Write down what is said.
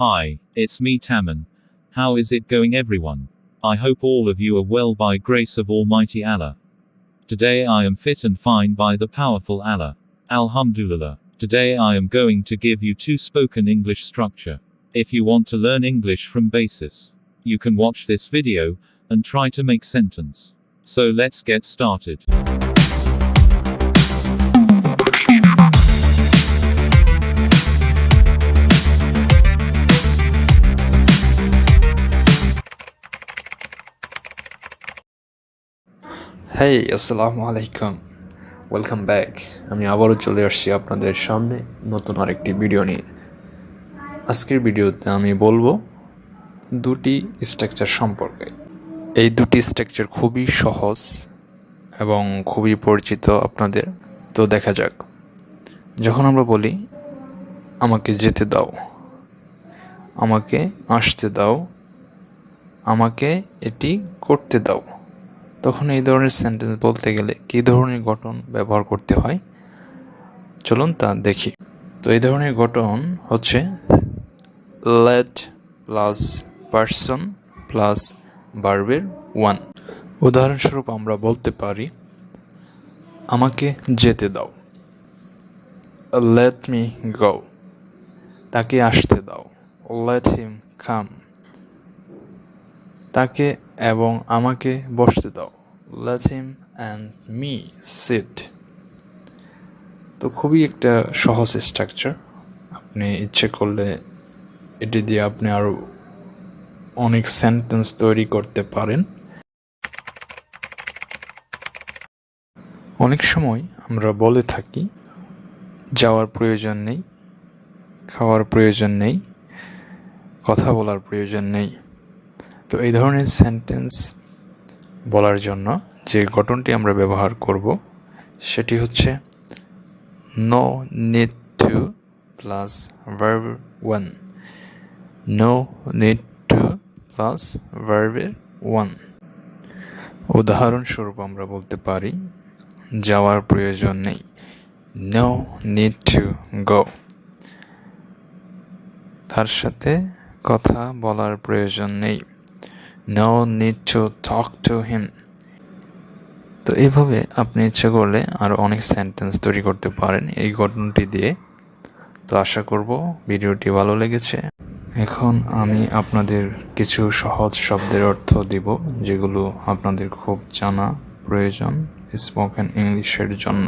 Hi, it's me Taman. How is it going everyone? I hope all of you are well by grace of Almighty Allah. Today I am fit and fine by the powerful Allah. Alhamdulillah. Today I am going to give you two spoken English structure. If you want to learn English from basis, you can watch this video, and try to make sentence. So let's get started. হেই আসসালামু আলাইকুম, welcome back. আমি আবারও চলে আসছি আপনাদের সামনে নতুন আরেকটি ভিডিও নিয়ে। আজকের ভিডিওতে আমি বলবো দুটি স্ট্রাকচার সম্পর্কে। এই দুটি স্ট্রাকচার খুবই সহজ এবং খুবই পরিচিত আপনাদের। তো দেখা যাক। যখন আমরা বলি আমাকে যেতে দাও, আমাকে আসতে দাও, আমাকে এটি করতে দাও, তখন এই ধরনের সেন্টেন্স বলতে গেলে কী ধরনের গঠন ব্যবহার করতে হয় চলুন তা দেখি। তো এই ধরনের গঠন হচ্ছে লেট প্লাস পারসন প্লাস ভার্বের ওয়ান। উদাহরণস্বরূপ আমরা বলতে পারি আমাকে যেতে দাও, লেট মি গো। তাকে আসতে দাও, লেট হিম কাম। তাকে এবং আমাকে বসতে দাও, let him and me sit। তো খুবই একটা সহজ স্ট্রাকচার। আপনি ইচ্ছে করলে এটি দিয়ে আপনি আরও অনেক সেন্টেন্স তৈরি করতে পারেন। অনেক সময় আমরা বলে থাকি যাওয়ার প্রয়োজন নেই, খাওয়ার প্রয়োজন নেই, কথা বলার প্রয়োজন নেই। তো এই ধরনের সেন্টেন্স বলার জন্য যে গঠনটি আমরা ব্যবহার করব সেটি হচ্ছে no need to plus verb one. No need to plus ভার্বের ওয়ান। উদাহরণস্বরূপ আমরা বলতে পারি যাওয়ার প্রয়োজন নেই, নো নিড টু গো। তার সাথে কথা বলার প্রয়োজন নেই, no need to talk to him। তো এইভাবে আপনি ইচ্ছে করলে আরও অনেক সেন্টেন্স তৈরি করতে পারেন এই গঠনটি দিয়ে। তো আশা করব ভিডিওটি ভালো লেগেছে। এখন আমি আপনাদের কিছু সহজ শব্দের অর্থ দিব যেগুলো আপনাদের খুব জানা প্রয়োজন স্পোকেন ইংলিশের জন্য।